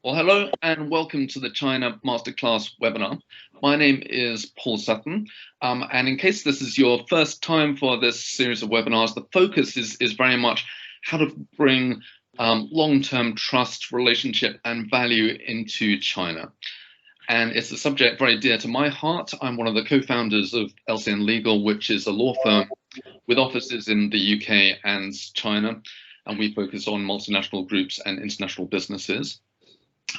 Well, hello and welcome to the China Masterclass webinar. My name is Paul Sutton, and in case this is your first time for this series of webinars, the focus is very much how to bring long-term trust, relationship and value into China. And it's a subject very dear to my heart. I'm one of the co-founders of LCN Legal, which is a law firm with offices in the UK and China, and we focus on multinational groups and international businesses.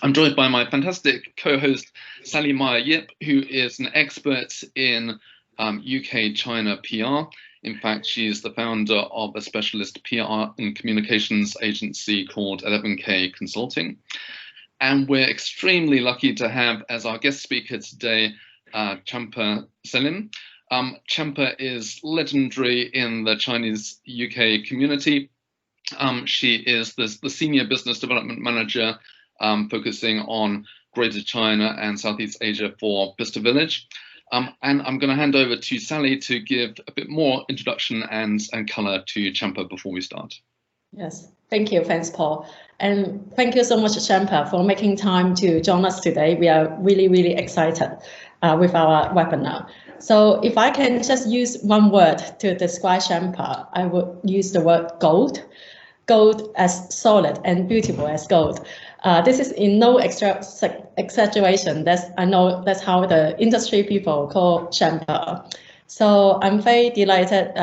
I'm joined by my fantastic co-host, Sally Meyer-Yip, who is an expert in UK-China PR. In fact, she's the founder of a specialist PR and communications agency called 11K Consulting. And we're extremely lucky to have as our guest speaker today, Champa Selim. Champa is legendary in the Chinese UK community. She is the Senior Business Development Manager focusing on Greater China and Southeast Asia for Bicester Village. And I'm going to hand over to Sally to give a bit more introduction and colour to Champa before we start. Yes, thank you. Thanks, Paul. And thank you so much, Champa, for making time to join us today. We are really excited with our webinar. So if I can just use one word to describe Champa, I would use the word gold. Gold as solid and beautiful as gold. This is in no exaggeration. I know that's how the industry people call Champa. So I'm very delighted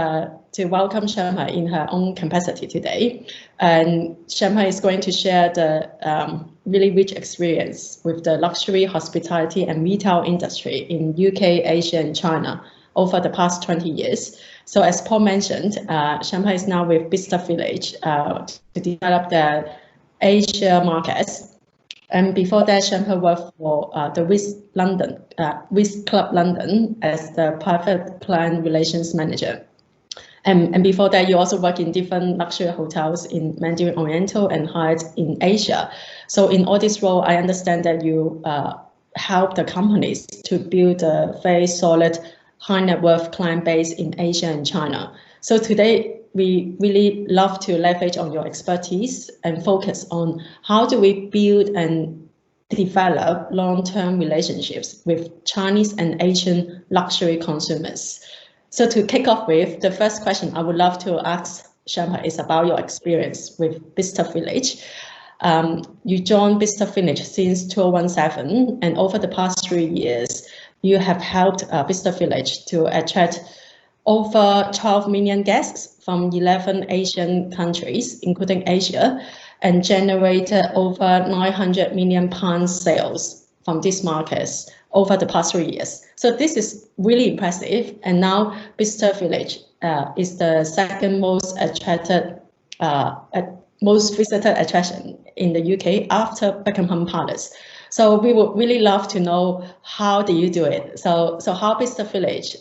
to welcome Champa in her own capacity today. And Champa is going to share the really rich experience with the luxury, hospitality and retail industry in UK, Asia and China over the past 20 years. So as Paul mentioned, Champa is now with Bicester Village to develop the Asia markets. And before that, Champa worked for the Wiz Club London as the private client relations manager. And before that, you also work in different luxury hotels in Mandarin Oriental and Hyatt in Asia. So in all this role, I understand that you help the companies to build a very solid high net worth client base in Asia and China. So today, we really love to leverage on your expertise and focus on how do we build and develop long-term relationships with Chinese and Asian luxury consumers. So to kick off with, the first question I would love to ask Champa is about your experience with Bicester Village. You joined Bicester Village since 2017, and over the past 3 years, you have helped Bicester Village to attract over 12 million guests from 11 Asian countries, including Asia, and generated over 900 million pounds sales from these markets over the past 3 years. So this is really impressive. And now Bicester Village is the second most most visited attraction in the UK after Buckingham Palace. So we would really love to know how do you do it. So how Bicester Village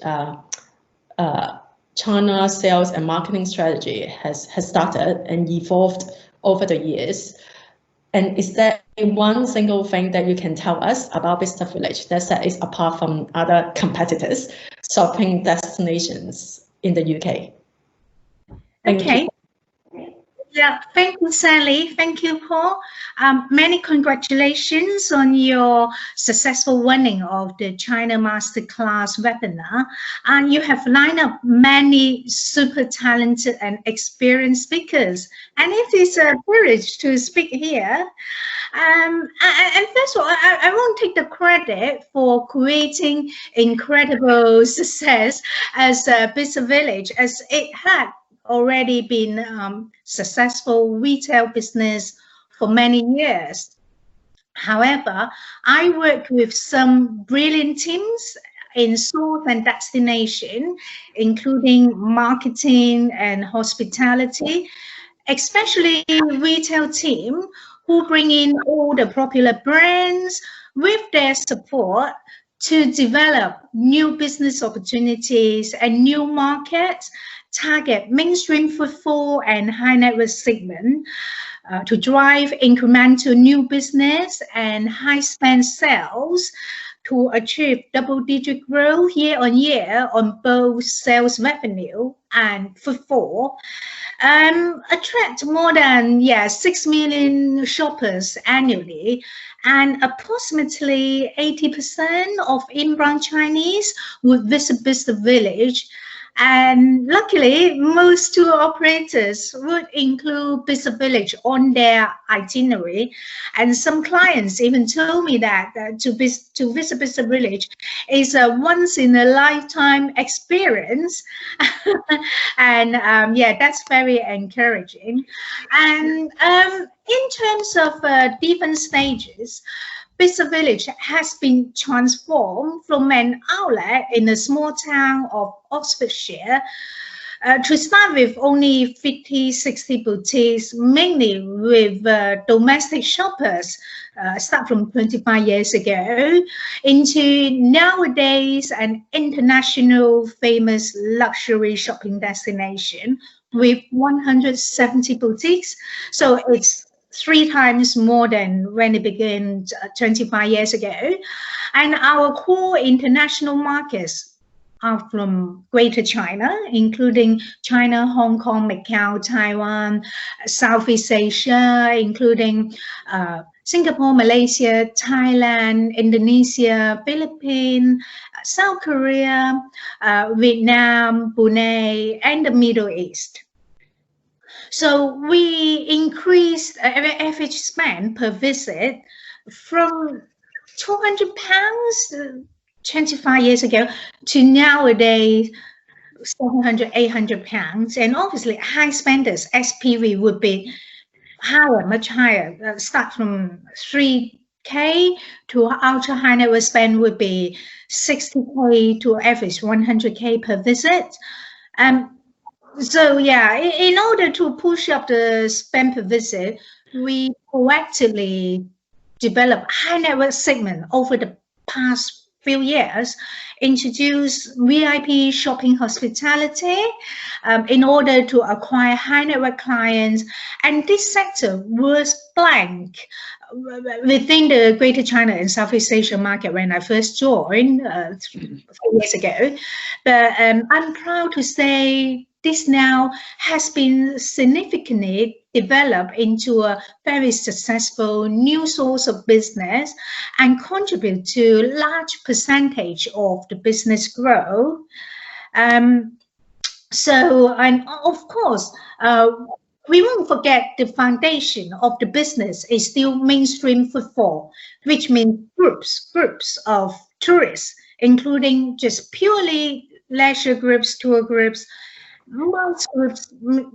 China sales and marketing strategy has started and evolved over the years. And is there one single thing that you can tell us about Bicester Village that sets it apart from other competitors shopping destinations in the UK? Thank you. Yeah, thank you, Sally. Thank you, Paul. Many congratulations on your successful winning of the China Masterclass webinar. And you have lined up many super talented and experienced speakers. And it is a privilege to speak here. And first of all, I won't take the credit for creating incredible success as Bicester Village, as it had already been successful retail business for many years. However, I work with some brilliant teams in source and destination, including marketing and hospitality, especially retail team who bring in all the popular brands with their support to develop new business opportunities and new markets, target mainstream footfall and high net worth segment to drive incremental new business and high spend sales to achieve double-digit growth year-on-year on both sales revenue and footfall. Attract more than 6 million shoppers annually, and approximately 80% of inbound Chinese would visit Bicester Village. And luckily, most tour operators would include Bicester Village on their itinerary. And some clients even told me that to visit Bicester Village is a once-in-a-lifetime experience. And that's very encouraging. And in terms of different stages, Bicester Village has been transformed from an outlet in a small town of Oxfordshire to start with only 50-60 boutiques, mainly with domestic shoppers, start from 25 years ago, into nowadays an international famous luxury shopping destination with 170 boutiques. So it's 3 times more than when it began 25 years ago. And our core international markets are from Greater China, including China, Hong Kong, Macau, Taiwan, Southeast Asia, including Singapore, Malaysia, Thailand, Indonesia, Philippines, South Korea, Vietnam, Brunei, and the Middle East. So we increased average spend per visit from £200 25 years ago to nowadays £700, £800. And obviously high spenders, SPV, would be higher, much higher. Start from 3K to ultra high net worth spend would be 60K to average 100K per visit. So in order to push up the spend per visit, we proactively developed high net worth segment over the past few years, introduced VIP shopping hospitality in order to acquire high net worth clients, and this sector was blank within the Greater China and Southeast Asia market when I first joined 4 years ago. But I'm proud to say this now has been significantly developed into a very successful new source of business and contribute to a large percentage of the business growth. So, and of course, we won't forget the foundation of the business is still mainstream footfall, which means groups of tourists, including just purely leisure groups, tour groups. Most groups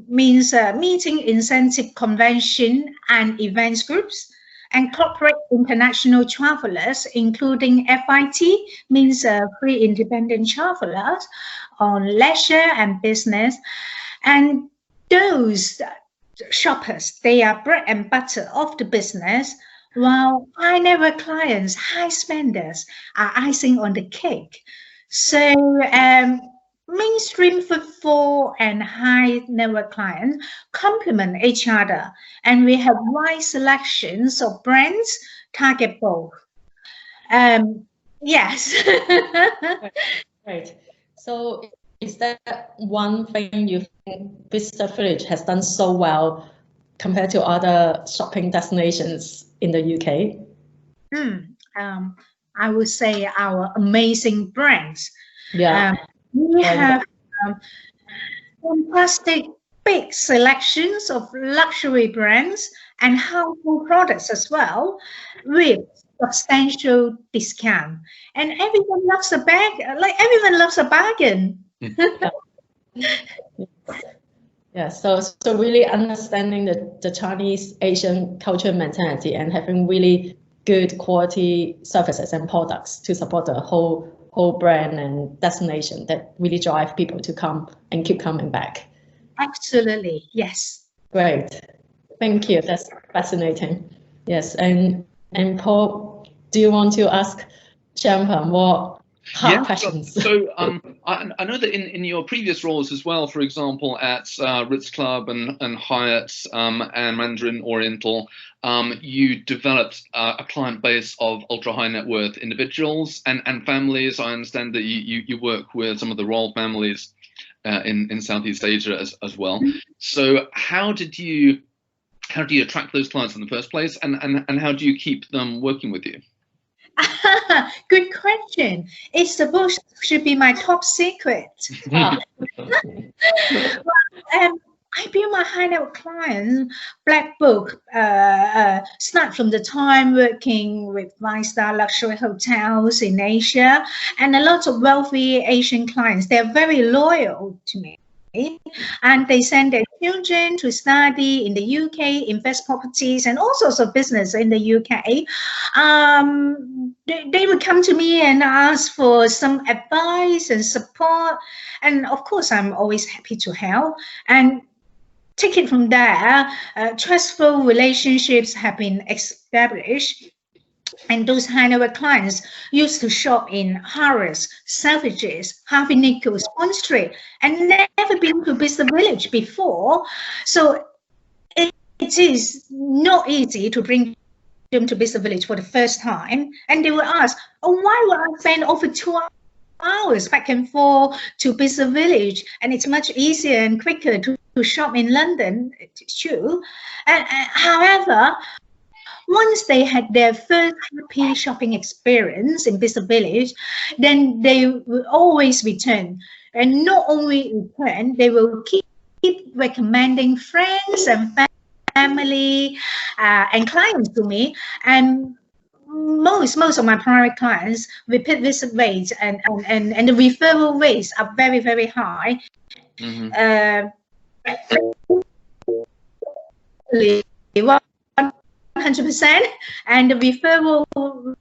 means meeting, incentive, convention, and events groups, and corporate international travelers, including FIT, means free independent travelers on leisure and business. And those shoppers, they are bread and butter of the business, while high net worth clients, high spenders, are icing on the cake. So mainstream footfall and high net worth clients complement each other, and we have wide selections of brands target both. Yes. Right. So is there one thing you think Bicester Village has done so well compared to other shopping destinations in the UK? I would say our amazing brands. Yeah. We have fantastic big selections of luxury brands and household products as well, with substantial discount. And everyone loves a bag, like everyone loves a bargain. Yeah, so really understanding the Chinese Asian culture mentality and having really good quality services and products to support the whole brand and destination that really drive people to come and keep coming back. Absolutely, yes. Great, thank you. That's fascinating. Yes, and Paul, do you want to ask Champa hard questions. So I know that in your previous roles as well, for example, at Ritz Club and Hyatt and Mandarin Oriental, you developed a client base of ultra high net worth individuals and families. I understand that you work with some of the royal families in Southeast Asia as well. So how do you attract those clients in the first place, and how do you keep them working with you? Good question. It's supposed to be my top secret. I build my high net worth client black book start from the time working with 5-star luxury hotels in Asia, and a lot of wealthy Asian clients. They're very loyal to me. And they send their children to study in the UK, invest properties, and all sorts of business in the UK. They would come to me and ask for some advice and support. And of course, I'm always happy to help. And take it from there, trustful relationships have been established. And those high net worth clients used to shop in Harrods, Selfridges, Harvey Nichols, Bond Street, and never been to Bicester Village before. So it is not easy to bring them to Bicester Village for the first time. And they will ask, oh, why would I spend over 2 hours back and forth to Bicester Village? And it's much easier and quicker to shop in London. It's true. However, once they had their first happy shopping experience in Bicester Village, then they will always return. And not only return, they will keep recommending friends and family and clients to me. And most of my private clients, repeat visit rates and the referral rates are very, very high. 100%, and the referral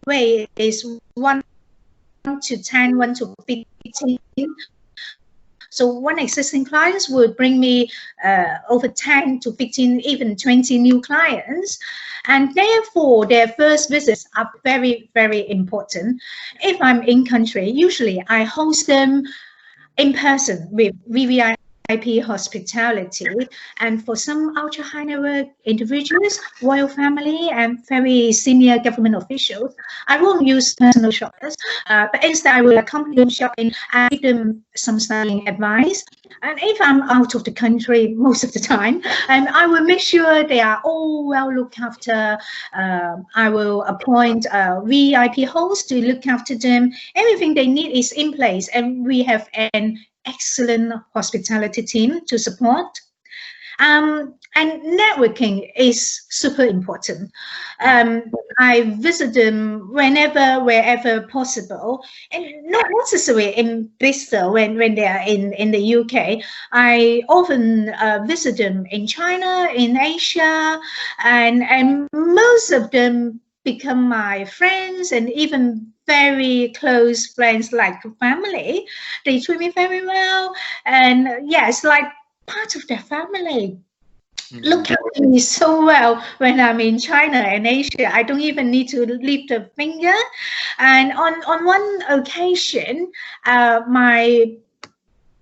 rate is 1 to 10, 1 to 15. So one existing clients would bring me over 10 to 15, even 20 new clients. And therefore, their first visits are very, very important. If I'm in country, usually I host them in person with VVIP hospitality, and for some ultra high net worth individuals, royal family, and very senior government officials, I won't use personal shoppers, but instead I will accompany them shopping and give them some styling advice. And if I'm out of the country most of the time, I will make sure they are all well looked after. I will appoint a VIP host to look after them. Everything they need is in place, and we have an excellent hospitality team to support. And networking is super important. I visit them whenever, wherever possible, and not necessarily in Bicester when they are in the UK. I often visit them in China, in Asia, and most of them become my friends and even very close friends, like family. They treat me very well, and yeah, it's like part of their family. Look after me so well when I'm in China and Asia. I don't even need to lift a finger. And on one occasion, my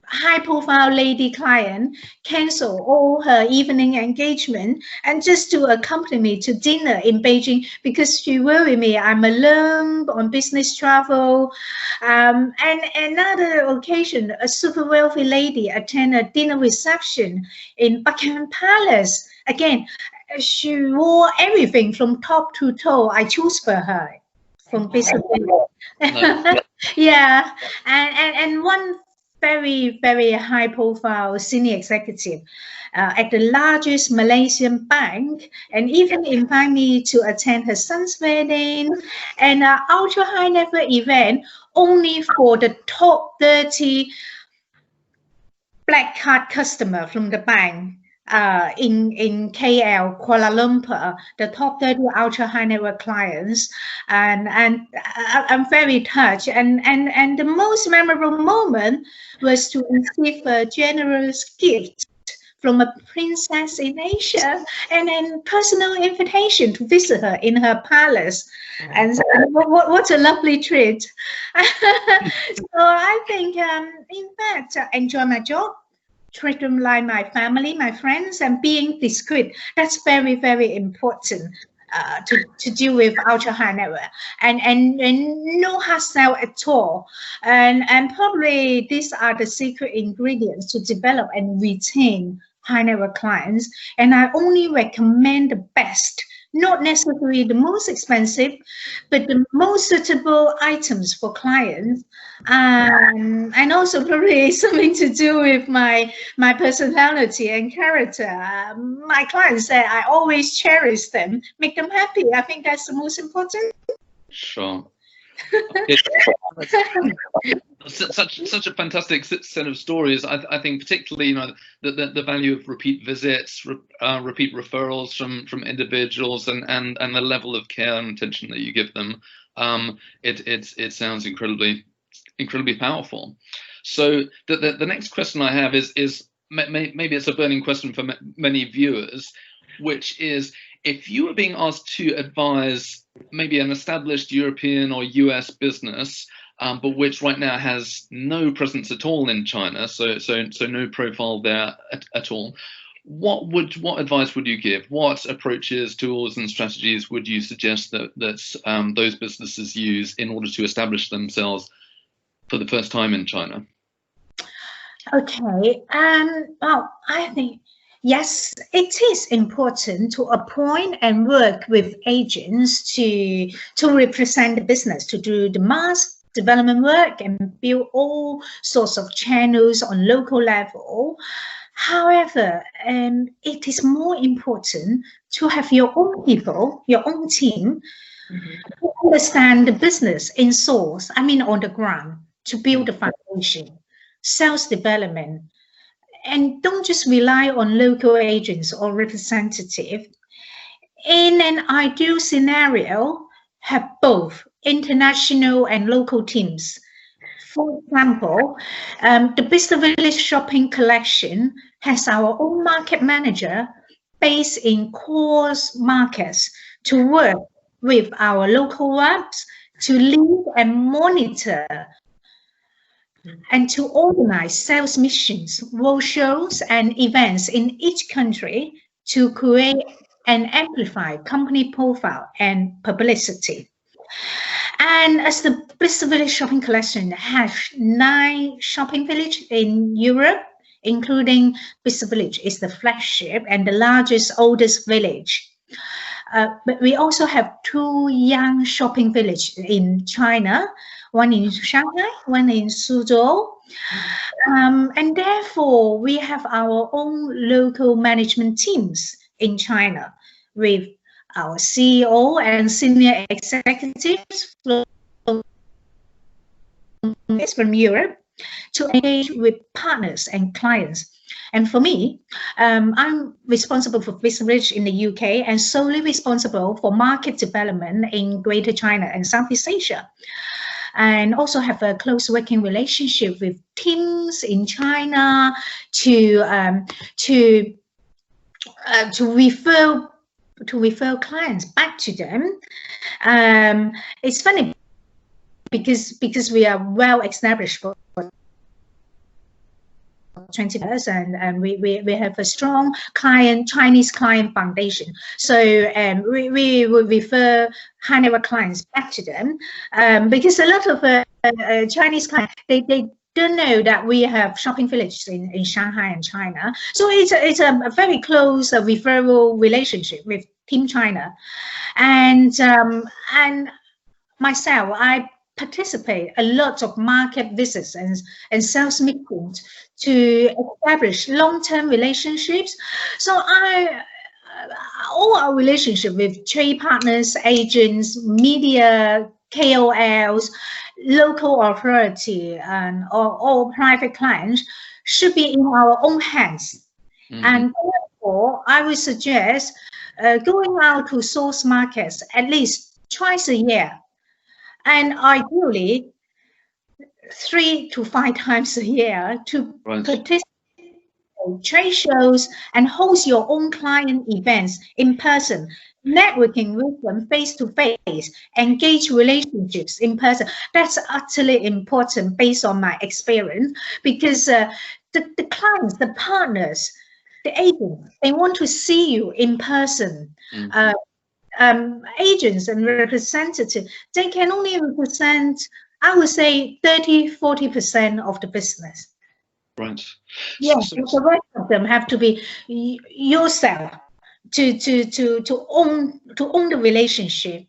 high-profile lady client canceled all her evening engagement and just to accompany me to dinner in Beijing because she worried me I'm alone on business travel. And another occasion, a super wealthy lady attended a dinner reception in Buckingham Palace. Again, she wore everything from top to toe. I chose for her from Bicester Village. Yeah, and one very, very high-profile senior executive at the largest Malaysian bank, and even invite me to attend her son's wedding and an ultra-high net worth event only for the top 30 black card customer from the bank in KL, Kuala Lumpur, the top 30 ultra high net worth clients, and I'm very touched. And the most memorable moment was to receive a generous gift from a princess in Asia, and then personal invitation to visit her in her palace. And what a lovely treat. So I think, in fact, enjoy my job, treat them like my family, my friends, and being discreet. That's very, very important to deal with ultra high net worth, and no hard sell at all. And probably these are the secret ingredients to develop and retain high net worth clients. And I only recommend the best, not necessarily the most expensive, but the most suitable items for clients. And also probably something to do with my personality and character. My clients say I always cherish them, make them happy. I think that's the most important. Sure. Such a fantastic set of stories. I think particularly, the value of repeat visits, repeat referrals from individuals, and the level of care and attention that you give them. It sounds incredibly powerful. So the next question I have is maybe it's a burning question for many viewers, which is, if you were being asked to advise maybe an established European or US business, but which right now has no presence at all in China, so no profile there at all, what advice would you give? What approaches, tools, and strategies would you suggest that those businesses use in order to establish themselves for the first time in China? Okay, well, I think, yes, it is important to appoint and work with agents to represent the business, to do the mass development work and build all sorts of channels on local level. However, it is more important to have your own people, your own team, who understand the business in source, on the ground, to build the foundation, sales development. And don't just rely on local agents or representatives. In an ideal scenario, have both international and local teams. For example, the Bicester Village shopping collection has our own market manager based in core markets to work with our local reps to lead and monitor and to organize sales missions, roadshows, and events in each country to create and amplify company profile and publicity. And as the Bicester Village shopping collection has 9 shopping villages in Europe, including Bicester Village is the flagship and the largest, oldest village. But we also have 2 young shopping villages in China, one in Shanghai, one in Suzhou. And therefore, we have our own local management teams in China with our CEO and senior executives from Europe to engage with partners and clients. And for me, I'm responsible for Bicester Village in the UK and solely responsible for market development in Greater China and Southeast Asia. And also have a close working relationship with teams in China to refer clients back to them. It's funny because we are well established for 20 years, and we have a strong Chinese client foundation. So we would refer high net worth clients back to them, because a lot of Chinese clients, they don't know that we have shopping villages in Shanghai and China. So it's a very close referral relationship with Team China. And myself, I participate a lot of market visits and sales meetings to establish long-term relationships. So all our relationship with trade partners, agents, media, KOLs, local authority, and all private clients should be in our own hands. And therefore, I would suggest going out to source markets at least twice a year, and ideally 3 to 5 times a year, to participate trade shows, and host your own client events in person, networking with them face to face, engage relationships in person. That's utterly important based on my experience, because the clients, the partners, the agents, they want to see you in person. Agents and representatives, they can only represent, I would say, 30–40% of the business. Right. Yes, the rest of them have to be yourself to own the relationship.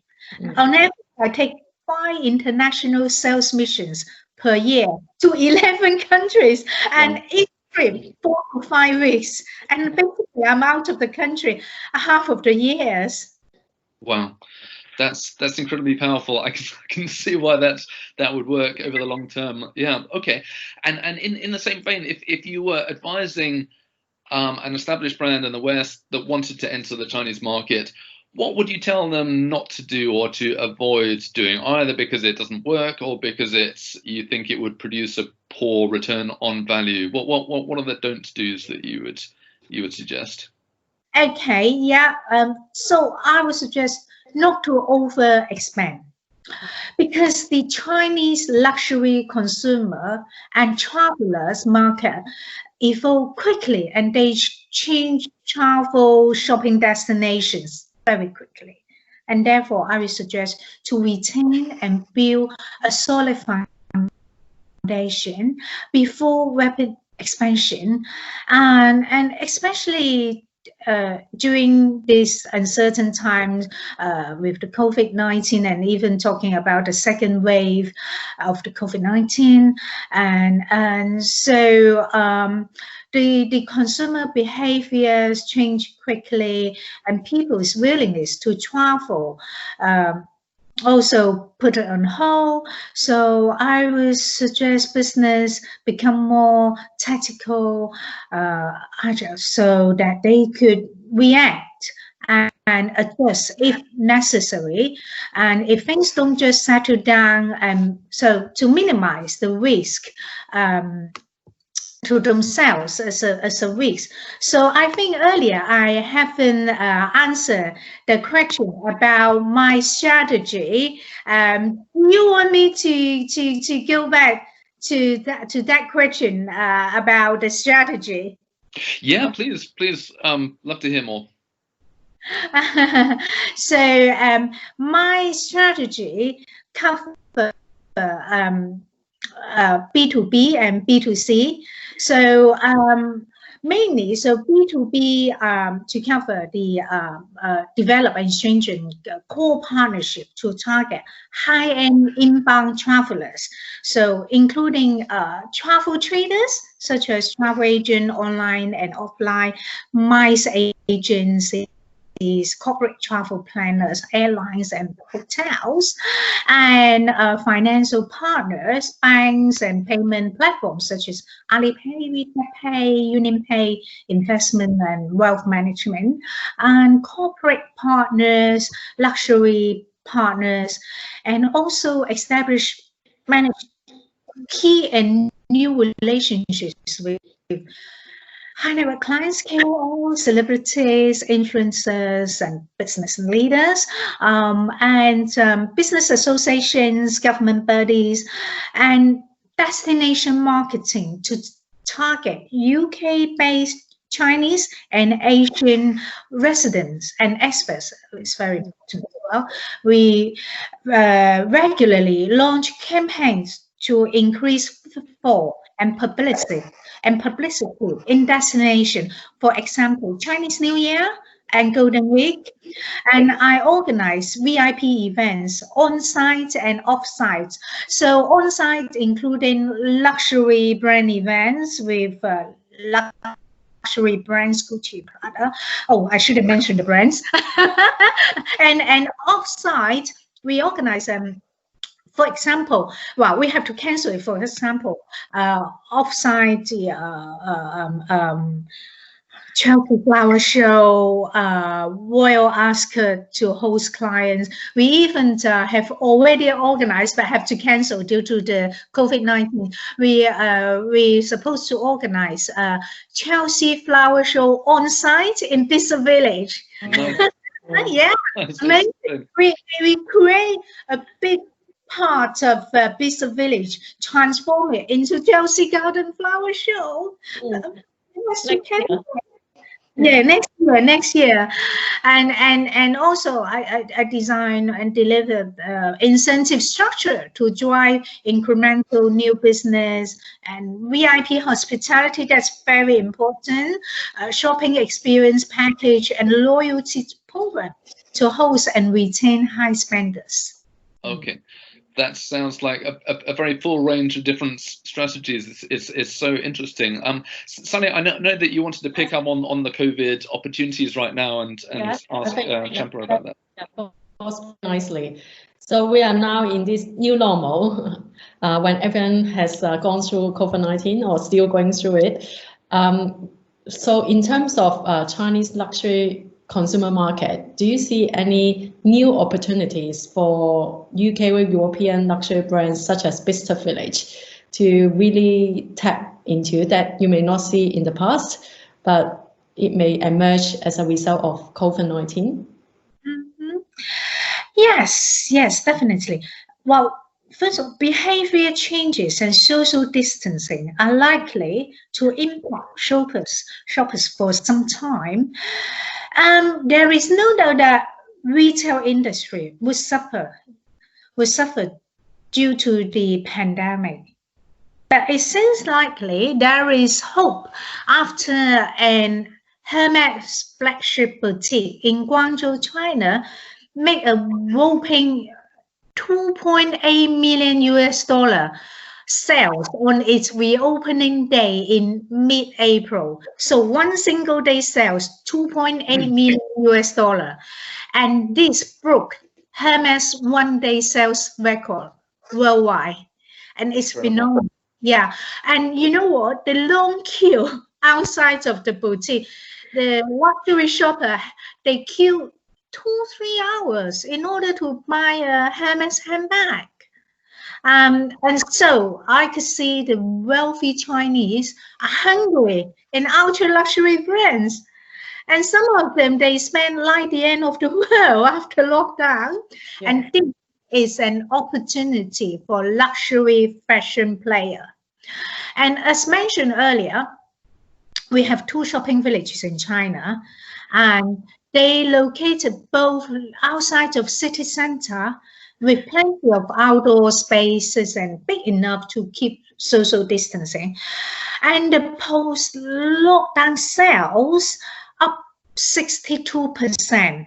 On average, I take 5 international sales missions per year to 11 countries, and each trip 4 to 5 weeks. And basically, I'm out of the country half of the years. Wow. That's incredibly powerful. I can see why that would work over the long term. Yeah. Okay. And in the same vein, if you were advising an established brand in the West that wanted to enter the Chinese market, what would you tell them not to do or to avoid doing, either because it doesn't work or because you think it would produce a poor return on value? What are the don't do's that you would suggest? Okay. Yeah. So I would suggest not to over expand, because the Chinese luxury consumer and travelers market evolve quickly, and they change travel shopping destinations very quickly. And therefore, I would suggest to retain and build a solid foundation before rapid expansion, and especially during these uncertain times with the COVID-19, and even talking about the second wave of the COVID-19, and so the consumer behaviors change quickly, and people's willingness to travel also put it on hold. So I would suggest business become more tactical, agile, so that they could react and adjust if necessary. And if things don't just settle down, and so to minimize the risk to themselves as a risk. So I think earlier I haven't answered the question about my strategy. You want me to go back to that question about the strategy? Yeah, please. Love to hear more. So my strategy covers B2B and B2C. So mainly, so B2B to cover the develop and strengthen core partnership to target high-end inbound travelers. So including travel traders such as travel agent, online and offline, MICE agencies, corporate travel planners, airlines and hotels, and financial partners, banks and payment platforms such as Alipay, WeChat, UnionPay, investment and wealth management, and corporate partners, luxury partners, and also manage key and new relationships with high-net-worth clients, KOLs, celebrities, influencers, and business leaders, and business associations, government bodies, and destination marketing to target UK-based Chinese and Asian residents and experts. It's very important as well. We regularly launch campaigns to increase footfall and publicity in destination, for example, Chinese New Year and Golden Week. And I organize VIP events on-site and off-site. So on-site including luxury brand events with luxury brands, Gucci, Prada. Oh, I should have mentioned the brands. and off-site, we organize for example, well, we have to cancel it. For example, offsite Chelsea Flower Show, Royal Ascot to host clients. We even have already organized, but have to cancel due to the COVID-19. We supposed to organize Chelsea Flower Show on site in Bicester Village. Nice. Yeah, amazing. We create a big part of Bicester Village, transform it into Chelsea Garden Flower Show. Yeah, next year, and also I design and deliver incentive structure to drive incremental new business and VIP hospitality. That's very important. Shopping experience package and loyalty program to host and retain high spenders. Okay. That sounds like a very full range of different strategies. It's so interesting. Sally, I know that you wanted to pick up on the COVID opportunities right now and ask Champa about that. Yeah, nicely. So we are now in this new normal when everyone has gone through COVID-19 or still going through it. So in terms of Chinese luxury consumer market, do you see any new opportunities for UK or European luxury brands such as Bicester Village to really tap into that you may not see in the past, but it may emerge as a result of COVID-19? Mm-hmm. Yes, definitely. Well, first of all, behavior changes and social distancing are likely to impact shoppers for some time. There is no doubt that retail industry would suffer due to the pandemic. But it seems likely there is hope after an Hermes flagship boutique in Guangzhou, China, made a whopping $2.8 million sales on its reopening day in mid-April. So one single day sales, $2.8 million. And this broke Hermes one-day sales record worldwide. And it's phenomenal. Yeah. And you know what? The long queue outside of the boutique, the luxury shopper, they queue 2-3 hours in order to buy a Hermes handbag. And so I could see the wealthy Chinese are hungry in ultra luxury brands. And some of them, they spend like the end of the world after lockdown. Yeah. And this is an opportunity for luxury fashion player. And as mentioned earlier, we have 2 shopping villages in China, and they located both outside of city center with plenty of outdoor spaces and big enough to keep social distancing. And the post-lockdown sales up 62%,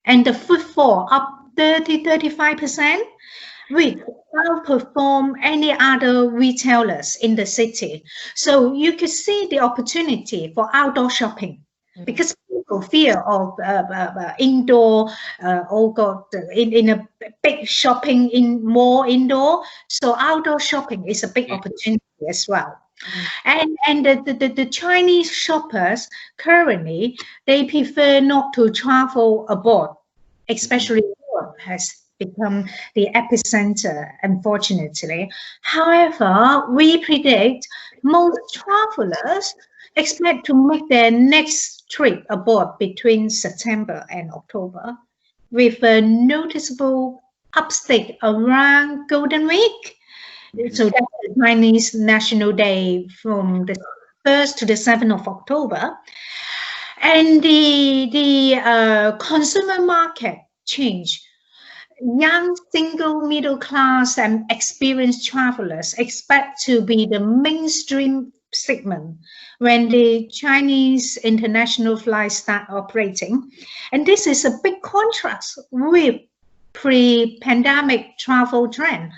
and the footfall up 30-35%, which outperform any other retailers in the city. So you could see the opportunity for outdoor shopping. Because people fear of indoor, in a big shopping in more indoor. So outdoor shopping is a big opportunity as well. And the Chinese shoppers currently, they prefer not to travel abroad, especially Europe has become the epicenter, unfortunately. However, we predict most travelers expect to make their next trip abroad between September and October, with a noticeable uptick around Golden Week. So that's the Chinese National Day from the 1st to the 7th of October. And the consumer market change. Young single middle class and experienced travelers expect to be the mainstream segment when the Chinese international flights start operating. And this is a big contrast with pre-pandemic travel trend.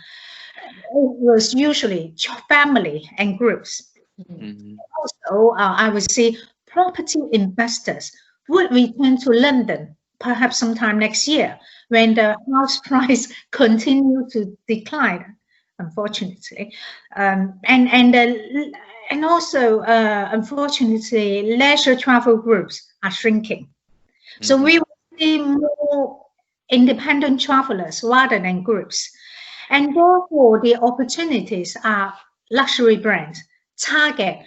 It was usually family and groups. Mm-hmm. Also, I would say property investors would return to London perhaps sometime next year when the house price continue to decline, unfortunately. And and also, unfortunately, leisure travel groups are shrinking. So we will see more independent travelers rather than groups. And therefore, the opportunities are luxury brands, target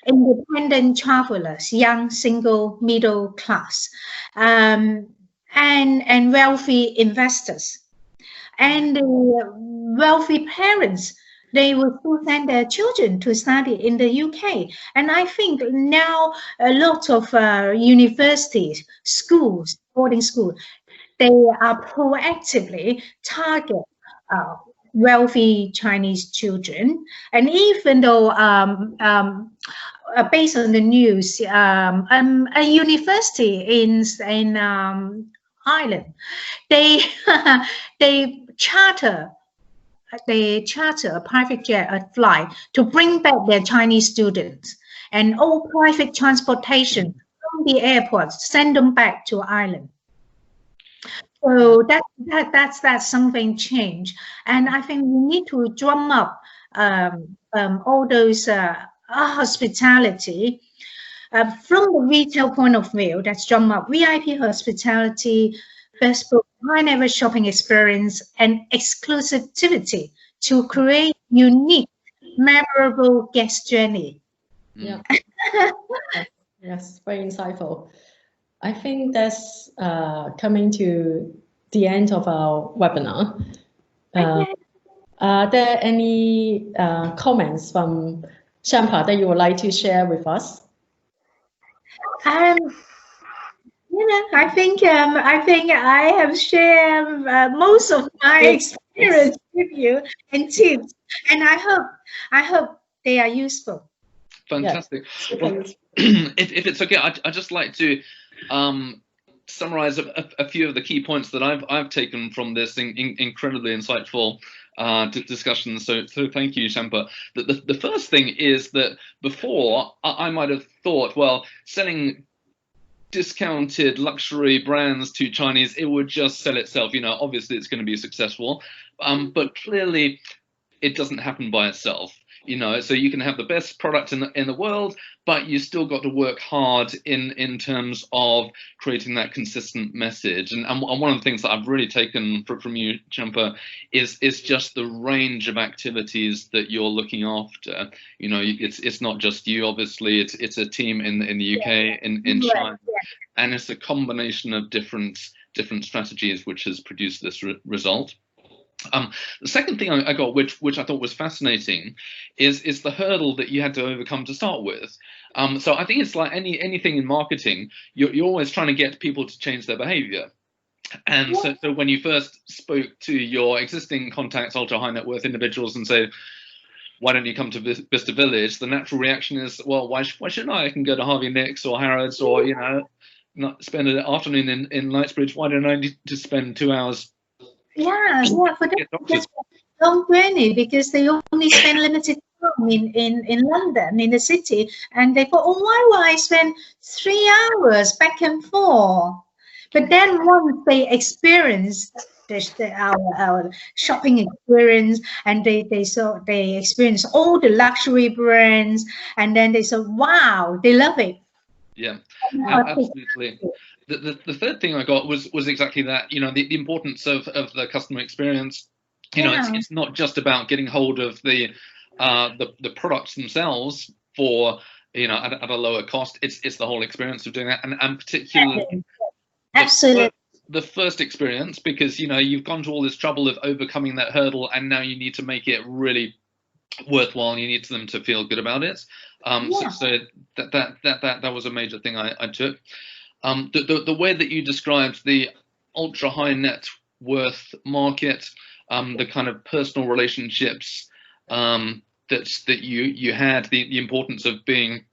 independent travelers, young, single, middle class, and wealthy investors. And wealthy parents, they will still send their children to study in the UK. And I think now a lot of universities, schools, boarding schools, they are proactively target wealthy Chinese children. And even though based on the news, a university in Ireland, they they charter a private jet, a flight to bring back their Chinese students, and all private transportation from the airport send them back to Ireland. So that's something change, and I think we need to drum up all those hospitality from the retail point of view. That's drum up VIP hospitality, bespoke high-level shopping experience, and exclusivity to create unique, memorable guest journey. Yeah. Yes, very insightful. I think that's coming to the end of our webinar. Are there any comments from Champa that you would like to share with us? I think I have shared most of my experience with you and tips, and I hope they are useful. Fantastic. Well, if it's okay, I'd just like to summarize a few of the key points that I've taken from this incredibly insightful discussion. So thank you, Champa. The first thing is that before I might have thought, well, selling discounted luxury brands to Chinese, it would just sell itself. You know, obviously it's going to be successful, but clearly it doesn't happen by itself. You know, so you can have the best product in the world, but you still got to work hard in terms of creating that consistent message. And one of the things that I've really taken from you, Champa, is just the range of activities that you're looking after. You know, it's not just you, obviously. It's a team in the UK, in China, and it's a combination of different strategies which has produced this result. The second thing I got, which I thought was fascinating, is the hurdle that you had to overcome to start with. So I think it's like anything in marketing, you're always trying to get people to change their behavior. And so when you first spoke to your existing contacts, ultra high net worth individuals, and say, why don't you come to Bicester Village? The natural reaction is, well, why shouldn't I? I can go to Harvey Nicks or Harrods, or, you know, not spend an afternoon in Knightsbridge. Why don't I need to spend 2 hours? Yeah, for them, that's a long journey, because they only spend limited time in London, in the city, and they thought, oh, why would I spend 3 hours back and forth? But then once they experience our shopping experience, and they experience all the luxury brands, and then they said, wow, they love it. Yeah, absolutely. The third thing I got was exactly that. You know, the importance of the customer experience. You know, it's not just about getting hold of the products themselves for, you know, at a lower cost. It's the whole experience of doing that, and particularly absolutely the first experience, because, you know, you've gone to all this trouble of overcoming that hurdle, and now you need to make it really worthwhile. You need them to feel good about it. So that was a major thing I took. The way that you described the ultra high net worth market, the kind of personal relationships that you had, the importance of being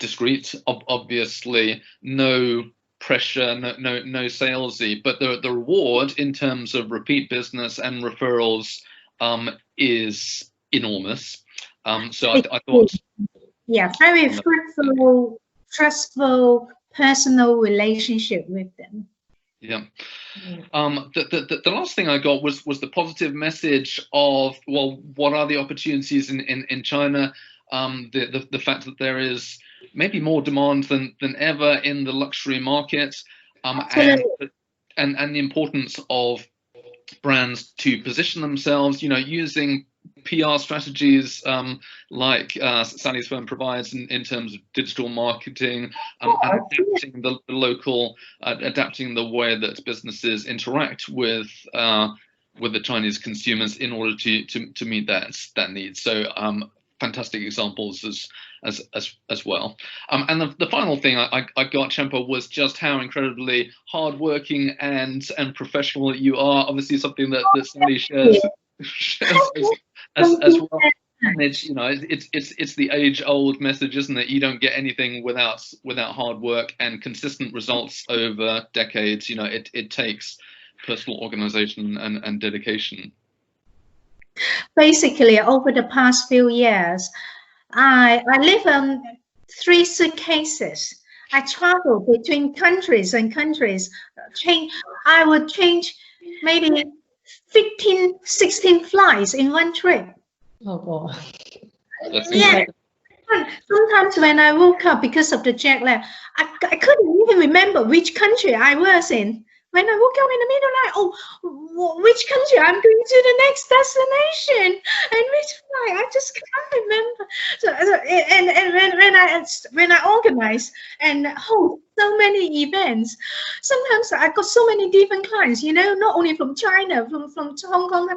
discreet, obviously, no pressure, no salesy, but the reward in terms of repeat business and referrals is enormous. So I thought, yeah, very fruitful, trustful, personal relationship with them. Yeah. The last thing I got was the positive message of, well, what are the opportunities in China? The fact that there is maybe more demand than ever in the luxury market, and the importance of brands to position themselves, using PR strategies like Sally's firm provides in terms of digital marketing, and adapting the local, adapting the way that businesses interact with the Chinese consumers in order to meet that need. So fantastic examples as well. And the final thing I got, Champa, was just how incredibly hardworking and professional you are. Obviously, something that Sally shares as well. And it's the age-old message, isn't it? You don't get anything without hard work and consistent results over decades. It takes personal organization and dedication. Basically, over the past few years, I live on 3 suitcases. I travel between countries and countries. I would change maybe 15, 16 flights in one trip. Oh, God. Yeah. Sometimes when I woke up because of the jet lag, I couldn't even remember which country I was in. When I woke up in the middle night, oh, which country I'm going to the next destination, and which flight, I just can't remember. So when I organize and hold so many events, sometimes I got so many different clients, not only from China, from Hong Kong,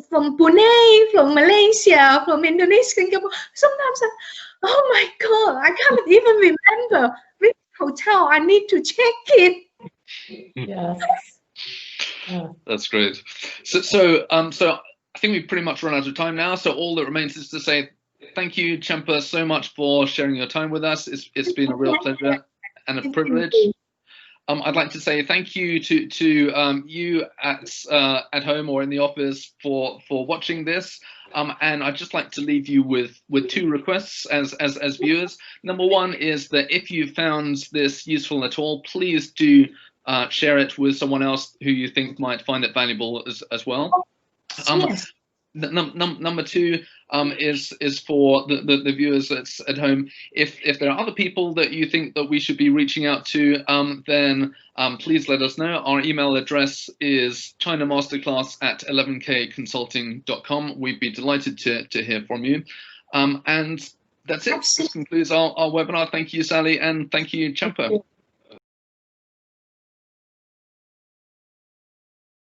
from Brunei, from Malaysia, from Indonesia, Singapore. Sometimes oh my God, I can't even remember which hotel I need to check in. Yes. Yeah. That's great. So I think we've pretty much run out of time now. So all that remains is to say thank you, Champa, so much for sharing your time with us. It's been a real pleasure and a privilege. I'd like to say thank you to you at home or in the office for watching this. And I'd just like to leave you with 2 requests as viewers. Number 1 is that if you found this useful at all, please do share it with someone else who you think might find it valuable as well. Yes. Number 2 is for the viewers at home. If there are other people that you think that we should be reaching out to, then please let us know. Our email address is chinamasterclass@11kconsulting.com. We'd be delighted to hear from you. And that's it. This concludes our webinar. Thank you, Sally, and thank you, Champa.